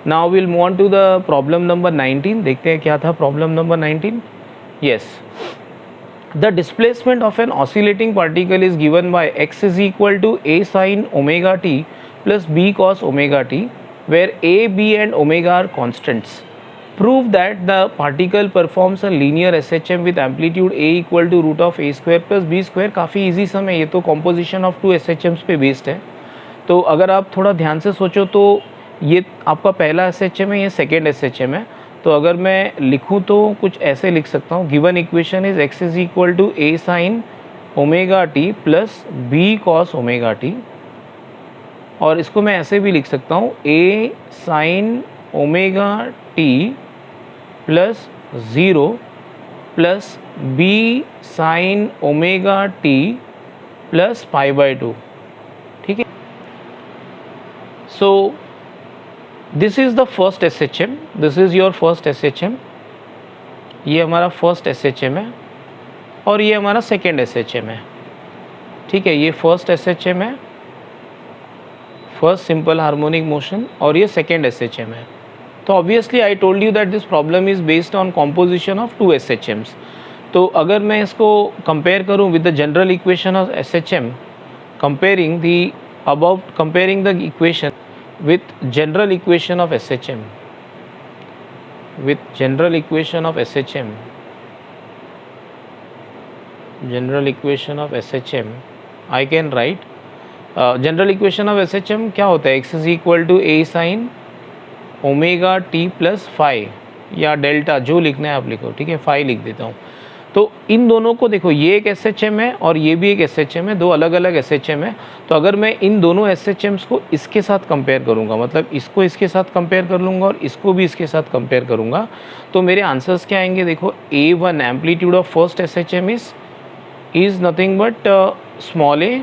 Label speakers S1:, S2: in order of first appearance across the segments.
S1: Now will move on to the problem number 19. देखते हैं क्या था problem number 19. Yes, the displacement of an oscillating particle is given by x is equal to a sin omega t plus b cos omega t, where a, b and omega are constants. Prove that the particle performs a linear SHM with amplitude a equal to root of a square plus b square. काफ़ी easy सम है ये तो, composition of two SHMs पे based है. तो अगर आप थोड़ा ध्यान से सोचो तो ये आपका पहला SHM है, ये सेकेंड SHM है. तो अगर मैं लिखूं तो कुछ ऐसे लिख सकता हूँ, given equation is x is equal to a sine omega t plus b cos omega t, और इसको मैं ऐसे भी लिख सकता हूँ a sine omega t plus 0 plus b sine omega t plus π/2. ठीक है. So this is the first SHM, this is your first SHM. ये हमारा फर्स्ट SHM है और ये हमारा सेकेंड SHM है. ठीक है, ये फर्स्ट SHM है, फर्स्ट सिंपल हार्मोनिक मोशन, और ये सेकेंड SHM है. तो obviously I told you that this problem is based on composition of two SHMs. तो अगर मैं इसको कंपेयर करूँ with the general equation of SHM, comparing the equation with general equation of SHM, with general equation of SHM, general equation of SHM, I can write general equation of SHM क्या होता है, x is equal to a sin omega t plus phi, या delta जो लिखना है आप लिखो. ठीक है, फाई लिख देता हूँ. तो इन दोनों को देखो, ये एक SHM है और ये भी एक SHM है, दो अलग अलग SHM है. तो अगर मैं इन दोनों SHMs को इसके साथ कंपेयर करूँगा, मतलब इसको इसके साथ कंपेयर कर लूँगा और इसको भी इसके साथ कंपेयर करूँगा, तो मेरे आंसर्स क्या आएंगे. देखो, A1 amplitude of first SHM is nothing but small a,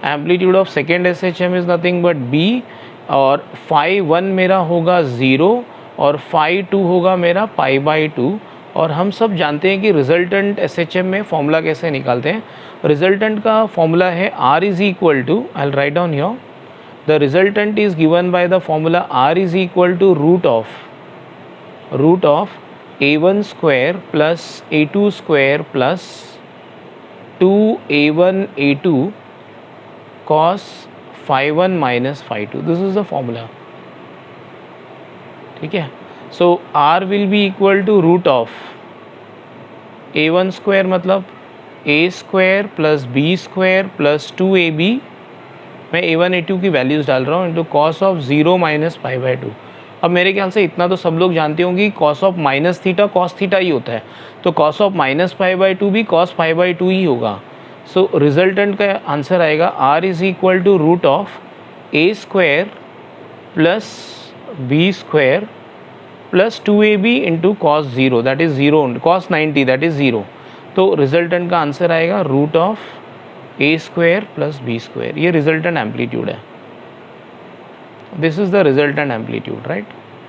S1: amplitude of second SHM is nothing but b, और φ1 मेरा होगा 0 और φ2 होगा मेरा π/2. और हम सब जानते हैं कि रिजल्टेंट SHM में फॉर्मूला कैसे निकालते हैं. रिजल्टेंट का फॉर्मूला है R is equal to, I will write down here, the resultant is given by the formula R is equal to root of a1 square plus a2 square plus 2a1 a2 cos φ1 minus φ2. This is the formula. ठीक है. So R will be equal to root of a1 square मतलब a square plus b square plus 2ab, मैं a1 a2 की values डाल रहा हूँ, into cos of 0 minus π/2. अब मेरे ख्याल से इतना तो सब लोग जानते होंगे कि cos of minus theta cos theta ही होता है, तो कॉस ऑफ माइनस π/2 भी कॉस π/2 ही होगा. सो रिजल्टेंट का आंसर आएगा R is equal to root of a square plus b square plus 2ab into cos 0 that is 0, cos 90 that is 0. तो रिजल्टेंट का आंसर आएगा root of a square plus b square. ये resultant amplitude है. This is the resultant amplitude, right.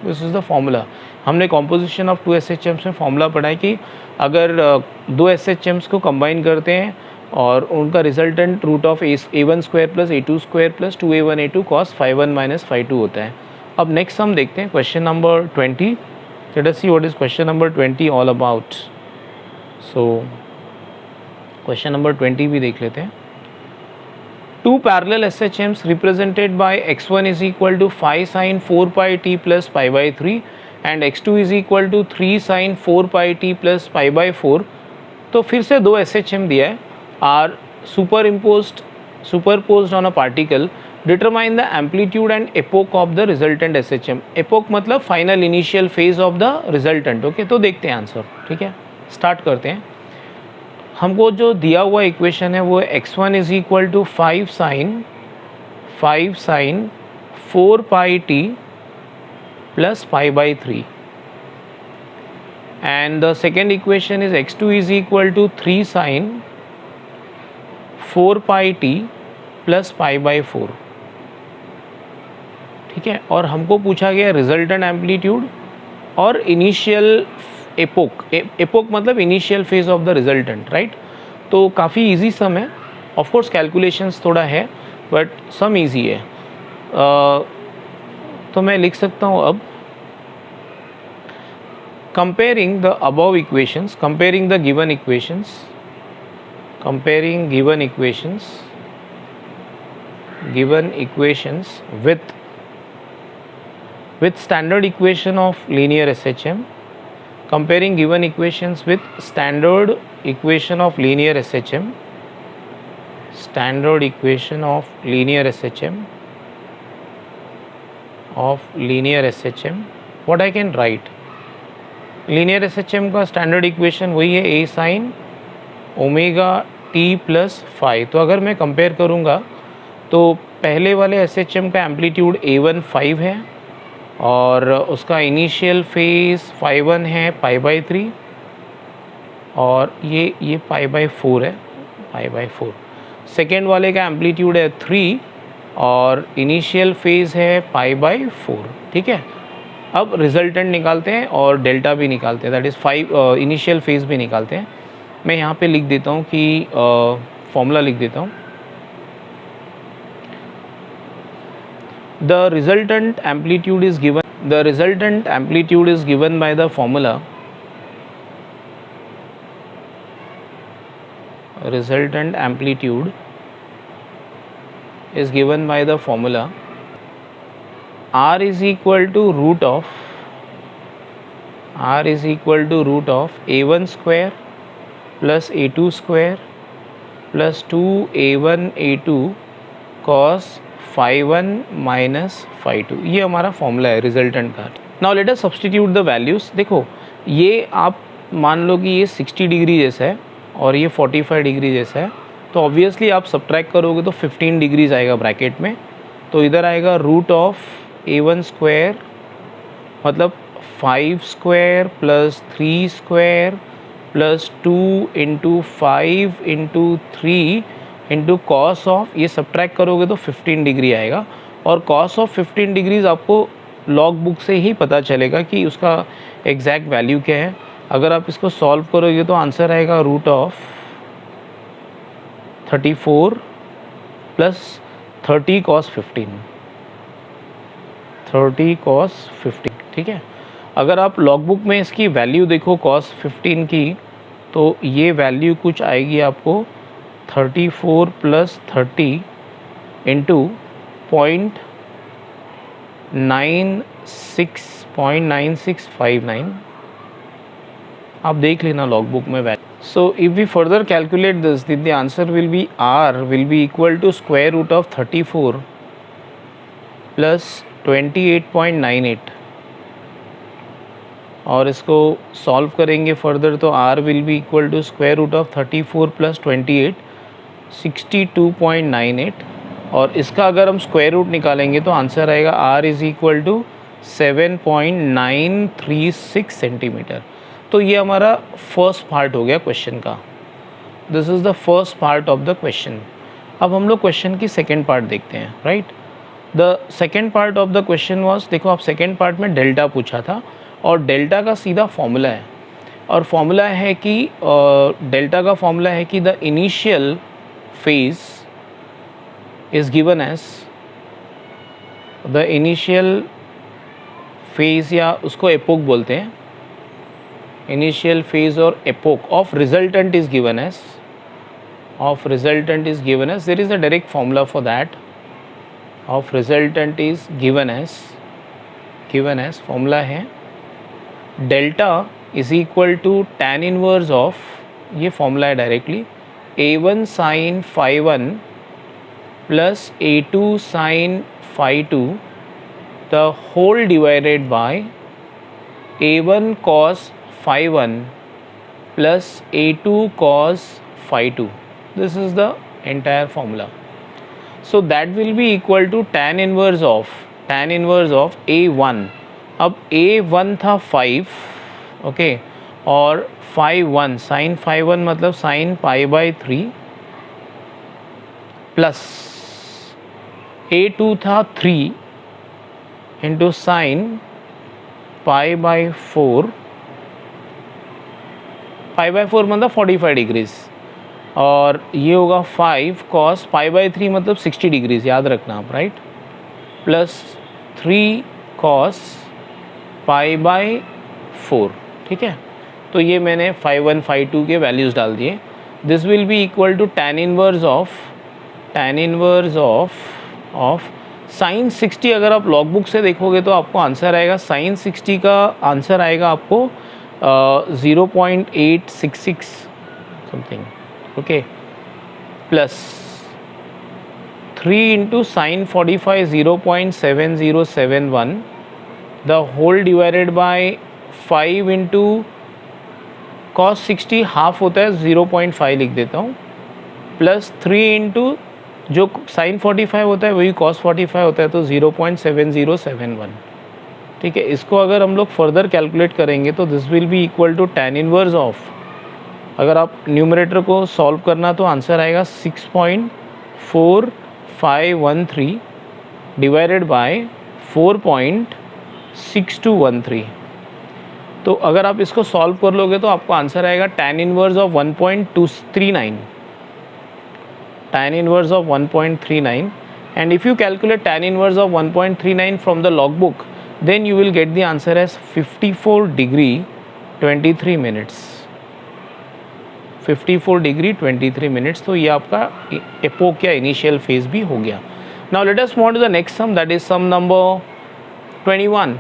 S1: This is the formula. हमने composition of two SHMs में formula पढ़ा है कि अगर दो SHMs को कंबाइन करते हैं और उनका resultant root of a1 square plus a2 square plus 2a1 a2 cos φ1 minus φ2 होता है. अब नेक्स्ट हम देखते हैं question number 20. Let us see what is question number 20 all about. So question number 20 भी देख लेते हैं. Two parallel SHMs represented by x1 is equal to 5 sin 4 pi t plus π/3 and x2 is equal to 3 sin 4 pi t plus π/4. तो फिर से दो SHM दिया है, are superposed on a particle. Determine the amplitude and epoch of the resultant SHM. Epoch मतलब final initial phase of the resultant. Okay, तो देखते हैं आंसर. ठीक है, स्टार्ट करते हैं. हमको जो दिया हुआ इक्वेशन है वो x1 is equal to 5 sin 4 pi t plus π/3 and the second equation is x2 is equal to 3 sin 4 pi t plus π/4. ठीक है, और हमको पूछा गया रिजल्टेंट एम्पलीट्यूड और इनिशियल एपोक. एपोक मतलब initial phase of the resultant, right. तो काफ़ी इजी सम है. ऑफ कोर्स कैलकुलेशंस थोड़ा है बट सम इजी है. तो मैं लिख सकता हूँ अब comparing the above equations, comparing the given equations with standard equation of linear SHM, comparing given equations with standard equation of linear SHM, standard equation of linear SHM, what I can write, linear S H M का standard equation वही है a sine omega t plus five. तो अगर मैं compare करूँगा तो पहले वाले एस एच एम का एम्पलीट्यूड A1 5 है और उसका इनिशियल फेज φ1 है π/3 और ये π/4 है, π/4। सेकेंड वाले का एम्पलीट्यूड है 3 और इनिशियल फेज है π/4। ठीक है, अब रिजल्टेंट निकालते हैं और डेल्टा भी निकालते हैं, दैट इज़ 5 इनिशियल फेज भी निकालते हैं। मैं यहाँ पे लिख देता हूँ कि फॉर्मूला लिख देता हूँ। The resultant amplitude is given by the formula R is equal to root of A1 square plus A2 square plus 2A1 A2 cos φ1 minus φ2। ये हमारा फॉर्मूला है रिजल्टेंट का। Now let us substitute the values. देखो ये आप मान लो कि ये 60 डिग्री जैसा है और ये 45 डिग्री जैसा है, तो ऑब्वियसली आप सब्ट्रैक्ट करोगे तो 15 डिग्रीज आएगा ब्रैकेट में। तो इधर आएगा रूट ऑफ A1 स्क्वायर मतलब 5 square plus 3 square plus 2 into 5 into 3 into cos of, ये सब्ट्रैक्ट करोगे तो 15 डिग्री आएगा। और कॉस ऑफ 15 डिग्रीज आपको लॉग बुक से ही पता चलेगा कि उसका एग्जैक्ट वैल्यू क्या है। अगर आप इसको सॉल्व करोगे तो आंसर आएगा रूट ऑफ 34 प्लस 30 cos 15। ठीक है, अगर आप लॉग बुक में इसकी वैल्यू देखो cos 15 की, तो ये वैल्यू कुछ आएगी आपको 34 प्लस 30 इंटू 0.9659। आप देख लेना लॉग बुक में value. So if we further calculate this, the answer will be R will be equal to square root of 34 plus 28.98 और इसको सॉल्व करेंगे फर्दर तो R will be equal to square root of 34 plus 28 62.98 और इसका अगर हम square root निकालेंगे तो आंसर आएगा R is equal to 7.936 centimetre. तो ये हमारा फर्स्ट पार्ट हो गया क्वेश्चन का। This is the first part of the question. अब हम लोग क्वेश्चन की सेकेंड पार्ट देखते हैं, right. The second part of the question was, देखो आप सेकेंड पार्ट में डेल्टा पूछा था और डेल्टा का सीधा फॉर्मूला है और फॉर्मूला है कि डेल्टा का फॉर्मूला है कि the initial phase is given as the initial phase, या उसको एपोक बोलते हैं, इनिशियल फेज और epoch of resultant is given as, there is a direct formula for that. Of resultant is given as formula है delta is equal to tan inverse of, ये formula है directly, A1 sine φ1 plus A2 sine φ2 the whole divided by A1 cos φ1 plus A2 cos φ2. This is the entire formula. So that will be equal to tan inverse of A1. अब A1 था 5, okay, और φ1 sign φ1 मतलब sign π/3 plus A2 था 3 into sign π/4 मतलब 45 degrees और ये होगा 5 cos π/3 मतलब 60 डिग्रीज, याद रखना आप, राइट, प्लस 3 cos π/4। ठीक है, तो ये मैंने 5152 के वैल्यूज़ डाल दिए. This will be equal to tan inverse of sine 60. अगर आप लॉग बुक से देखोगे तो आपको आंसर आएगा, साइन 60 का आंसर आएगा आपको 0.866 something. Okay, plus 3 into sine 45 0.7071 the whole divided by 5 into cos 60 half होता है 0.5 लिख देता हूँ, प्लस 3 इंटू जो साइन 45 होता है वही कॉस 45 होता है तो 0.7071. ठीक है, इसको अगर हम लोग फर्दर कैलकुलेट करेंगे तो this will be equal to tan inverse of, अगर आप न्यूमरेटर को सॉल्व करना तो आंसर आएगा 6.4513 डिवाइडेड बाय 4.6213. तो अगर आप इसको सॉल्व कर लोगे तो आपको आंसर आएगा tan inverse of 1.239, tan inverse of 1.39. and if you calculate tan inverse of 1.39 from the logbook, then you will get the answer as 54 degree 23 minutes. 54 degree 23 minutes. तो ये आपका एपोक या इनिशियल फेज भी हो गया. Now let us move on to the next sum, that is sum number 21.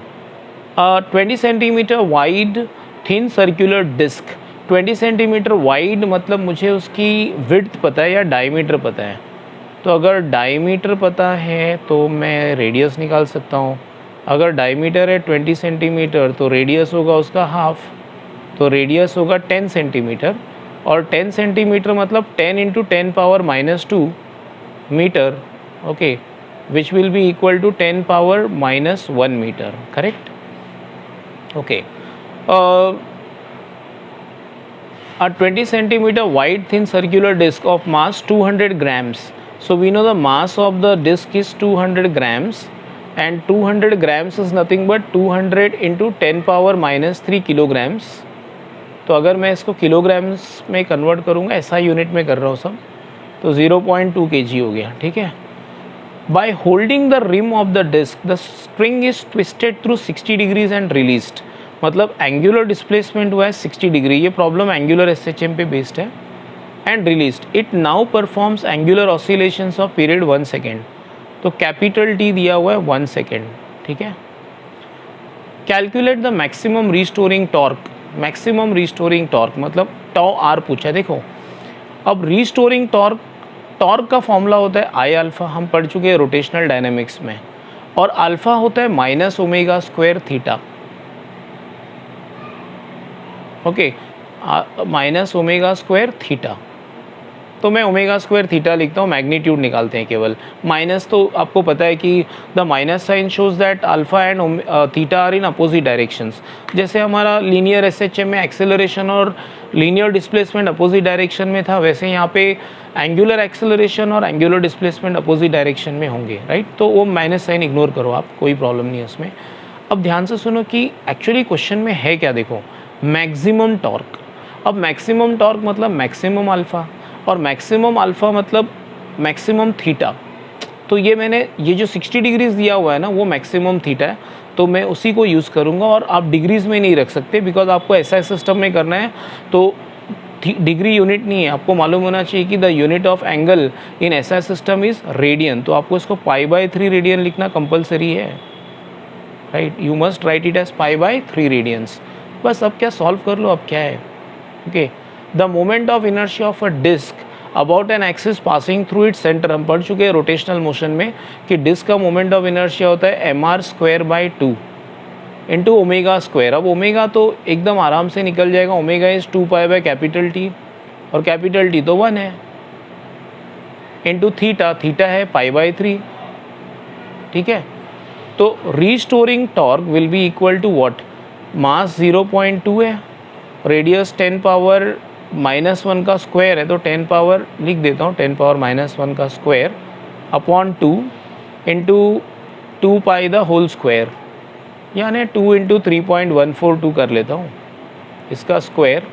S1: 20 centimeter wide thin circular disc. 20 centimetre wide मतलब मुझे उसकी विड्थ पता है या डायमीटर पता है. तो अगर डायमीटर पता है तो मैं रेडियस निकाल सकता हूँ. अगर डायमीटर है 20 सेंटीमीटर तो रेडियस होगा उसका हाफ, तो रेडियस होगा 10 सेंटीमीटर. और 10 सेंटीमीटर मतलब 10 into 10 power -2 metre. Okay, which will be equal to 10 power -1 metre. Correct. Okay, a 20 centimeter wide thin circular disc of mass 200 grams. So we know the mass of the disc is 200 grams and 200 grams is nothing but 200 into 10 power -3 kilograms. तो अगर मैं इसको kilograms में convert करूँगा, ऐसा unit में कर रहा हूँ सब, तो 0.2 kg हो गया. ठीक है. By holding the rim of the disc, the string is twisted through 60 degrees and released. मतलब एंगुलर डिस्प्लेसमेंट हुआ है 60 डिग्री. ये प्रॉब्लम एंगुलर एसएचएम पे बेस्ड है. And released, it now performs angular oscillations of period 1 second. तो capital T दिया हुआ है 1 सेकेंड. ठीक है. Calculate the maximum restoring torque. Maximum restoring torque मतलब टॉ आर पूछा. देखो अब रीस्टोरिंग टॉर्क, टॉर्क का फॉर्मूला होता है आई अल्फा, हम पढ़ चुके हैं रोटेशनल डायनेमिक्स में, और अल्फा होता है -ω² थीटा. Okay, -ω² theta. तो मैं ω² थीटा लिखता हूँ, मैग्नीट्यूड निकालते हैं केवल. माइनस तो आपको पता है कि the minus sign shows that alpha and theta are in opposite directions. जैसे हमारा लीनियर एसएचएम में एक्सेलरेशन और लीनियर डिस्प्लेसमेंट अपोजिट डायरेक्शन में था, वैसे यहाँ पे एंगुलर एक्सेलरेशन और एंगुलर डिस्प्लेसमेंट अपोजिट डायरेक्शन में होंगे. राइट. तो वो माइनस साइन इग्नोर करो आप, कोई प्रॉब्लम नहीं है उसमें. अब ध्यान से सुनो कि एक्चुअली क्वेश्चन में है क्या. देखो मैक्सिमम टॉर्क. अब मैक्सिमम टॉर्क मतलब मैक्सिमम अल्फ़ा, और मैक्सिमम अल्फ़ा मतलब मैक्सिमम थीटा. तो ये मैंने ये जो 60 डिग्रीज दिया हुआ है ना, वो मैक्सिमम थीटा है, तो मैं उसी को यूज़ करूँगा. और आप डिग्रीज़ में नहीं रख सकते, बिकॉज आपको ऐसा सिस्टम में करना है तो डिग्री यूनिट नहीं है. आपको मालूम होना चाहिए कि the unit of angle in ऐसा सिस्टम इज़ रेडियन. तो आपको इसको π/3 रेडियन लिखना कंपलसरी है. Right, you must write it as π/3 radians. बस अब क्या सॉल्व कर लो, अब क्या है. Okay, the moment of inertia of a disc about an axis passing through its centre. हम पढ़ चुके हैं रोटेशनल मोशन में कि डिस्क का मोमेंट ऑफ इनर्शिया होता है mr²/2 इंटू ω². अब ओमेगा तो एकदम आराम से निकल जाएगा. ओमेगा इज़ 2π/T और कैपिटल T तो 1 है, इंटू थीटा, थीटा है π/3. ठीक है. तो restoring torque will be equal to what. Mass 0.2 है, रेडियस 10 पावर -1 का स्क्वायर है, तो 10 पावर लिख देता हूँ, 10 पावर -1 का square upon 2 into 2π the whole square, यानी 2 इंटू 3.142 कर लेता हूँ इसका स्क्वायर,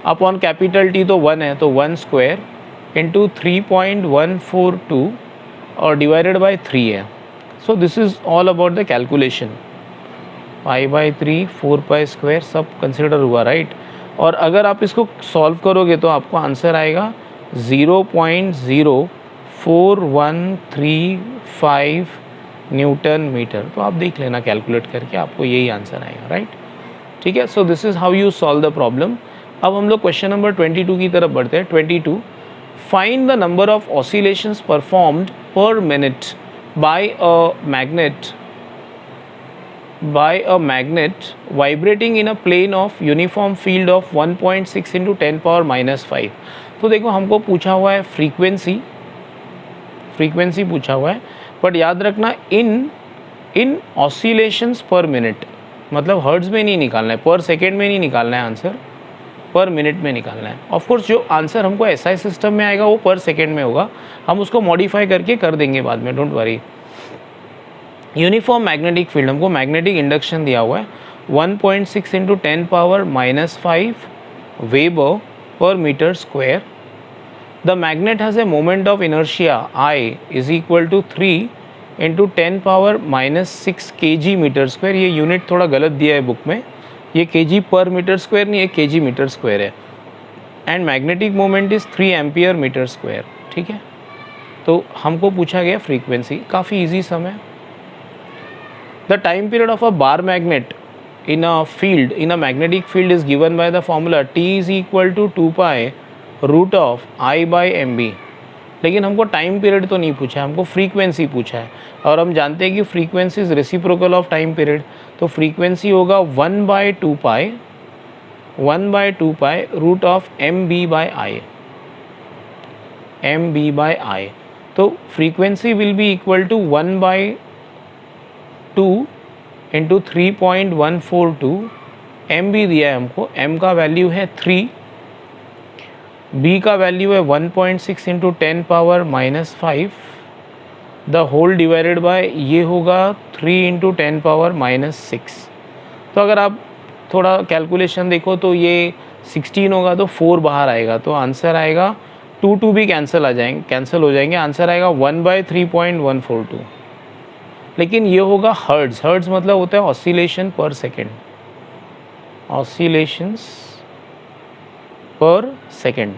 S1: अपॉन कैपिटल T तो 1 है, तो 1 स्क्वायर इंटू 3.142 और डिवाइडेड बाय 3 है. So this is all about the calculation. π/3 4π² सब कंसिडर हुआ, राइट। और अगर आप इसको सॉल्व करोगे तो आपको आंसर आएगा 0.04135 न्यूटन मीटर। तो आप देख लेना कैलकुलेट करके, आपको यही आंसर आएगा, राइट। ठीक है, so this is how you solve the problem. अब हम लोग क्वेश्चन नंबर 22 की तरफ बढ़ते हैं। 22, find the number of oscillations performed per minute by a magnet vibrating in a plane of uniform field of 1.6 × 10⁻⁵। तो देखो हमको पूछा हुआ है फ्रीक्वेंसी पूछा हुआ है, बट याद रखना इन ऑसिलेशंस पर मिनट, मतलब हर्ट्ज में नहीं निकालना है, पर सेकेंड में नहीं निकालना है आंसर, पर मिनट में निकालना है। ऑफ कोर्स जो आंसर हमको एसआई सिस्टम में आएगा वो पर सेकेंड में होगा, हम उसको मॉडिफाई करके कर देंगे बाद में, don't worry. Uniform magnetic field, हमको मैग्नेटिक इंडक्शन दिया हुआ है 1.6 × 10⁻⁵ weber per metre square. The magnet has a moment of inertia I is equal to 3 × 10⁻⁻6 kg metre square. ये यूनिट थोड़ा गलत दिया है बुक में, ये kg पर मीटर स्क्वायर नहीं है, kg मीटर स्क्वायर है। And magnetic moment is 3 ampere metre square. ठीक है, तो हमको पूछा गया फ्रीक्वेंसी, काफ़ी इजी सम है। The time period of a bar magnet in a magnetic field is given by the formula T is equal to 2π √of I/mb। लेकिन हमको टाइम पीरियड तो नहीं पूछा है, हमको फ्रीक्वेंसी पूछा है, और हम जानते हैं कि frequency is reciprocal of time period, तो फ्रीक्वेंसी होगा 1/2π √of mb/I। तो frequency will be equal to 1/2 × 3.142। M B दिया है हमको, एम का वैल्यू है 3, बी का वैल्यू है 1.6 × 10⁻⁻5, द होल डिवाइडेड बाय ये होगा 3 × 10⁻⁻6। तो अगर आप थोड़ा कैलकुलेशन देखो तो ये 16 होगा तो 4 बाहर आएगा, तो आंसर आएगा 2 भी कैंसिल हो जाएंगे, आंसर आएगा 1/3.142। लेकिन ये होगा हर्ट्ज मतलब होता है ऑसिलेशन पर सेकेंड, ऑसिलेशंस पर सेकेंड।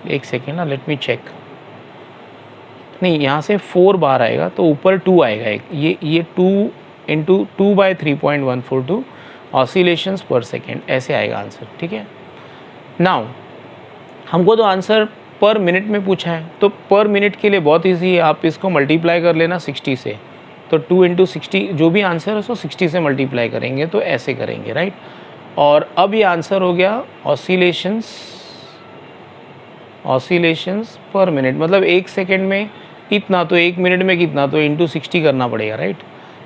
S1: एक सेकेंड ना, लेट मी चेक, नहीं यहाँ से 4 बाहर आएगा तो ऊपर 2 आएगा एक, ये 2 × 2/3.142 ऑसिलेशंस पर सेकेंड, ऐसे आएगा आंसर। ठीक है, नाउ हमको तो आंसर पर मिनट में पूछा है, तो पर मिनट के लिए बहुत इजी है, आप इसको मल्टीप्लाई कर लेना 60 से, तो 2 × 60 जो भी आंसर है उसको 60 से मल्टीप्लाई करेंगे, तो ऐसे करेंगे, राइट। और अब ये आंसर हो गया ऑसिलेशंस पर मिनट, मतलब 1 सेकेंड में इतना, तो 1 मिनट में कितना, तो × 60 करना पड़ेगा, राइट।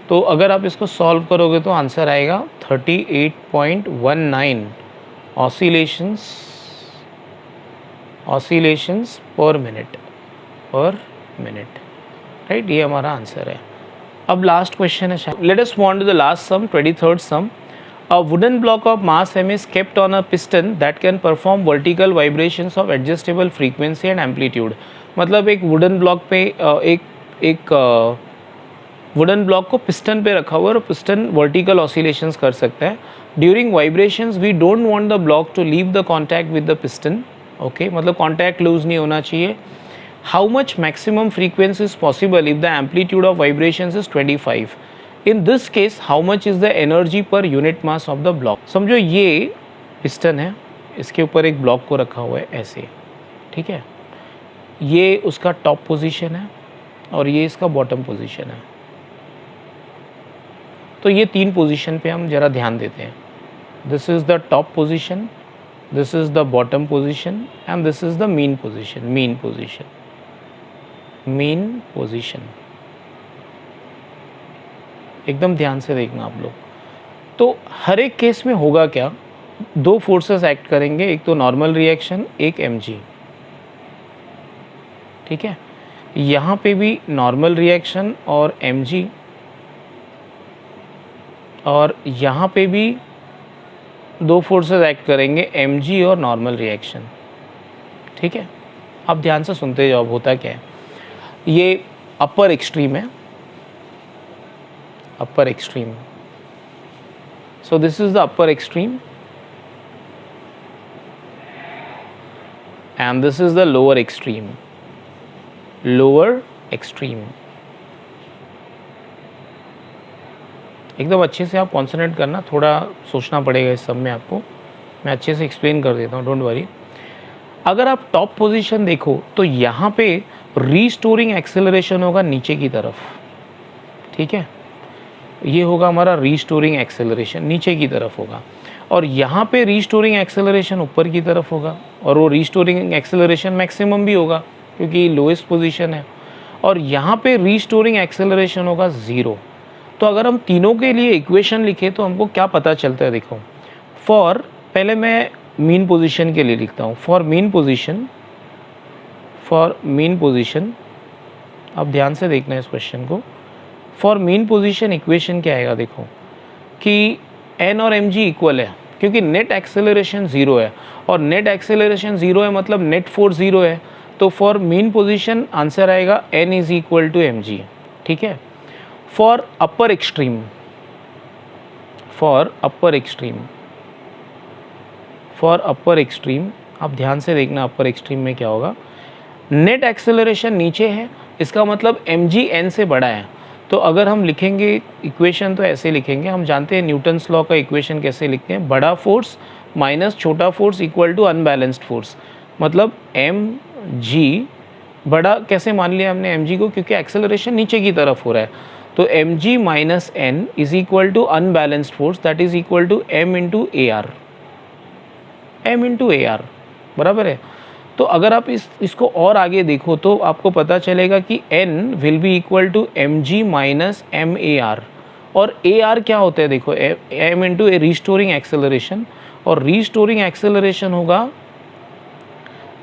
S1: तो अगर आप इसको सॉल्व करोगे तो आंसर आएगा 38.19 ऑसिलेशंस पर मिनट, राइट। ये हमारा आंसर है। अब लास्ट क्वेश्चन है, let us move on to the last sum, 23rd sum. A wooden block of mass m is kept on a piston that can perform vertical vibrations of adjustable frequency and amplitude। मतलब एक wooden block पे एक wooden block को piston पे रखा हुआ है और पिस्टन वर्टिकल ऑसिलेशंस कर सकता है। During vibrations we don't want the block to leave the contact with the piston, okay, मतलब कॉन्टैक्ट लूज नहीं होना चाहिए। How much maximum frequency is possible if the amplitude of vibrations is 25। In this case how much is the energy per unit mass of the block. समझो ये piston है, इसके ऊपर एक ब्लॉक को रखा हुआ है ऐसे, ठीक है, ये उसका टॉप पोजीशन है और ये इसका बॉटम पोजीशन है। तो ये 3 पोजीशन पे हम जरा ध्यान देते हैं। This is the top position, this is the bottom position and this is the mean position। एकदम ध्यान से देखना आप लोग। तो हर एक केस में होगा क्या, 2 फोर्सेस एक्ट करेंगे, एक तो नॉर्मल रिएक्शन, एक mg, ठीक है। यहाँ पे भी नॉर्मल रिएक्शन और mg, और यहाँ पे भी 2 फोर्सेस एक्ट करेंगे, mg और नॉर्मल रिएक्शन, ठीक है। आप ध्यान से सुनते जाओ, होता क्या है, ये अपर एक्सट्रीम है, upper extreme. So this is the upper extreme and this is the lower extreme. Lower extreme. एकदम अच्छे से आप कॉन्सनट्रेट करना, थोड़ा सोचना पड़ेगा इस सब में आपको, मैं अच्छे से एक्सप्लेन कर देता हूँ, डोंट वरी। अगर आप टॉप पोजीशन देखो तो यहाँ पे रीस्टोरिंग एक्सेलरेशन होगा नीचे की तरफ, ठीक है, ये होगा हमारा रीस्टोरिंग एक्सेलरेशन नीचे की तरफ होगा, और यहाँ पे रीस्टोरिंग एक्सेलरेशन ऊपर की तरफ होगा, और वो रीस्टोरिंग एक्सेलरेशन मैक्सिमम भी होगा क्योंकि लोएस्ट पोजीशन है, और यहाँ पे रीस्टोरिंग एक्सेलरेशन होगा 0। तो अगर हम तीनों के लिए इक्वेशन लिखें तो हमको क्या पता चलता है, देखो फॉर, पहले मैं मीन पोजीशन के लिए लिखता हूँ, फॉर मीन पोजीशन, अब ध्यान से देखना है इस क्वेश्चन को। फॉर मीन पोजीशन इक्वेशन क्या आएगा, देखो कि n और mg इक्वल है क्योंकि नेट एक्सेलरेशन 0 है, और नेट एक्सेलरेशन 0 है मतलब नेट फोर्स 0 है, तो फॉर मीन पोजीशन आंसर आएगा n is equal to mg, ठीक है। फॉर अपर एक्सट्रीम, आप ध्यान से देखना अपर एक्सट्रीम में क्या होगा, नेट एक्सेलरेशन नीचे है, इसका मतलब mg n से बड़ा है, तो अगर हम लिखेंगे इक्वेशन तो ऐसे लिखेंगे, हम जानते हैं न्यूटन्स लॉ का इक्वेशन कैसे लिखते हैं, बड़ा फोर्स माइनस छोटा force equal to unbalanced force, मतलब mg बड़ा कैसे मान लिया हमने mg को, क्योंकि एक्सेलरेशन नीचे की तरफ हो रहा है, तो mg minus n is equal to unbalanced force, that is equal to m into a r, बराबर है। तो अगर आप इसको और आगे देखो तो आपको पता चलेगा कि n will be equal to mg minus m a r, और ए आर क्या होता है, देखो m into a restoring acceleration, और रीस्टोरिंग एक्सेलरेशन होगा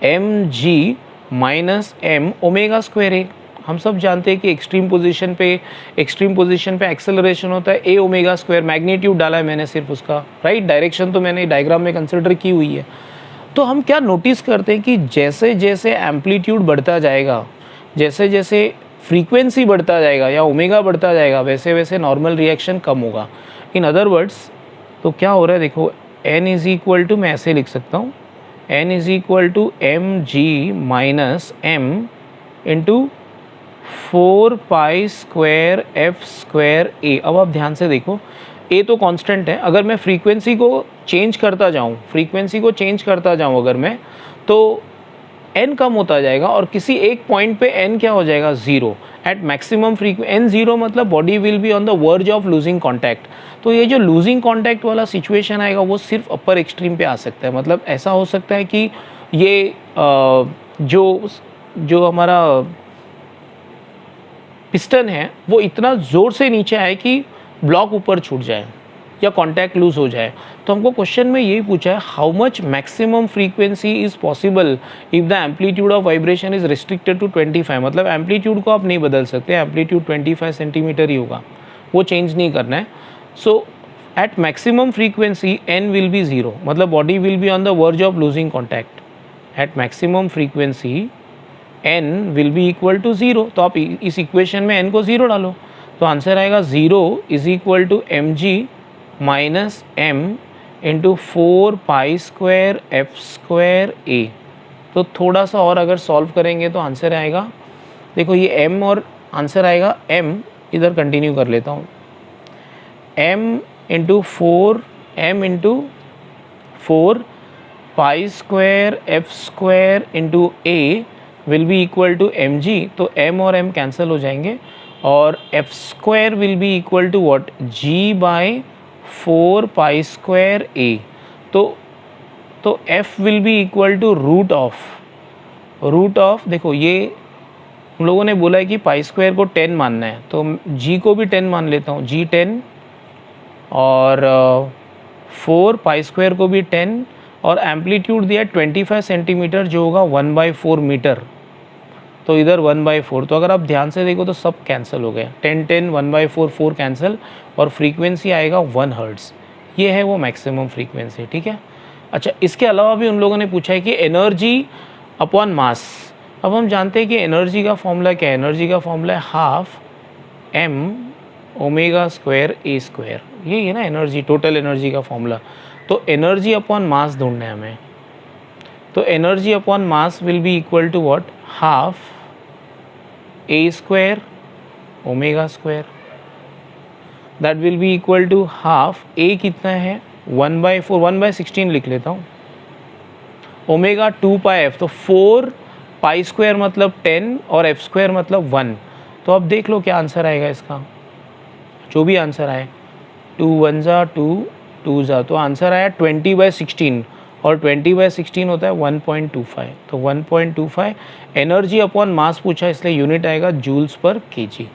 S1: mg minus m omega square a. हम सब जानते हैं कि एक्सट्रीम पोजीशन पे एक्सेलरेशन होता है a ओमेगा स्क्वायर, मैग्नीट्यूड डाला है मैंने सिर्फ उसका, राइट, डायरेक्शन तो मैंने डायग्राम में कंसिडर की हुई है। तो हम क्या नोटिस करते हैं कि जैसे जैसे एम्पलीट्यूड बढ़ता जाएगा, जैसे जैसे फ्रीक्वेंसी बढ़ता जाएगा या ओमेगा बढ़ता जाएगा, वैसे वैसे नॉर्मल रिएक्शन कम होगा। इन अदर वर्ड्स तो क्या हो रहा है, देखो n इज इक्वल टू, मैं ऐसे लिख सकता हूँ, n is equal to mg minus m into 4 pi square f square a. अब आप ध्यान से देखो, ए तो कांस्टेंट है, अगर मैं फ्रीक्वेंसी को चेंज करता जाऊं अगर मैं, तो n कम होता जाएगा और किसी एक पॉइंट पे n क्या हो जाएगा, 0 एट मैक्सिमम n 0, मतलब body will be on the verge of losing contact. तो ये जो लूजिंग कॉन्टैक्ट वाला सिचुएशन आएगा वो सिर्फ अपर एक्सट्रीम पे आ सकता है, मतलब ऐसा हो सकता है कि ये जो हमारा पिस्टन है वो इतना ज़ोर से नीचे आए कि ब्लॉक ऊपर छूट जाए या कॉन्टैक्ट लूज हो जाए। तो हमको क्वेश्चन में यही पूछा है, how much maximum frequency is possible if the amplitude of vibration is restricted to 25, मतलब एम्पलीट्यूड को आप नहीं बदल सकते, एम्पलीट्यूड 25 सेंटीमीटर ही होगा, वो चेंज नहीं करना है। So at maximum frequency n will be 0, मतलब body will be on the verge of losing contact. At maximum frequency n will be equal to 0, तो आप इस इक्वेशन में n को 0 डालो, तो आंसर आएगा 0 is equal to mg minus m into 4 pi square f square a. तो थोड़ा सा और अगर सॉल्व करेंगे तो आंसर आएगा, देखो ये m और आंसर आएगा m, इधर कंटिन्यू कर लेता हूँ, m into 4 pi square f square into a will be equal to mg, तो m और m कैंसिल हो जाएंगे और f square will be equal to what, g by 4 pi square a। तो f will be equal to root of, देखो ये हम लोगों ने बोला है कि पाई स्क्वायर को 10 मानना है, तो g को भी 10 मान लेता हूँ, g 10 और 4 पाई स्क्वायर को भी 10, और एम्पलीट्यूड दिया 25 सेंटीमीटर जो होगा 1/4 मीटर, तो इधर 1/4। तो अगर आप ध्यान से देखो तो सब कैंसिल हो गए, 10 10 1/4 4 कैंसिल, और फ्रीक्वेंसी आएगा 1 हर्ट्ज़, ये है वो मैक्सिमम फ्रीक्वेंसी, ठीक है। अच्छा, इसके अलावा भी उन लोगों ने पूछा है कि एनर्जी अपॉन मास। अब हम जानते हैं कि एनर्जी का फॉर्मूला क्या है, एनर्जी का फॉर्मूला है ½ m omega square a square, ये है ना एनर्जी, टोटल एनर्जी का फॉर्मूला। तो एनर्जी अपॉन मास ढूंढना है हमें, तो energy upon mass will be equal to what, half a square omega square, that will be equal to half a कितना है 1/4, 1/16 लिख लेता हूँ, ओमेगा 2 पाई एफ, तो 4 पाई स्क्वायर मतलब 10 और एफ स्क्वायर मतलब 1। तो अब देख लो क्या आंसर आएगा इसका, जो भी आंसर आए, 2 1 जा 2 2 जा, तो आंसर आया 20/16 और 20/16 होता है 1.25, तो 1.25 एनर्जी अपॉन मास पूछा इसलिए यूनिट आएगा joules per kg.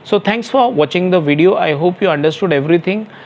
S1: So thanks for watching the video, I hope you understood everything.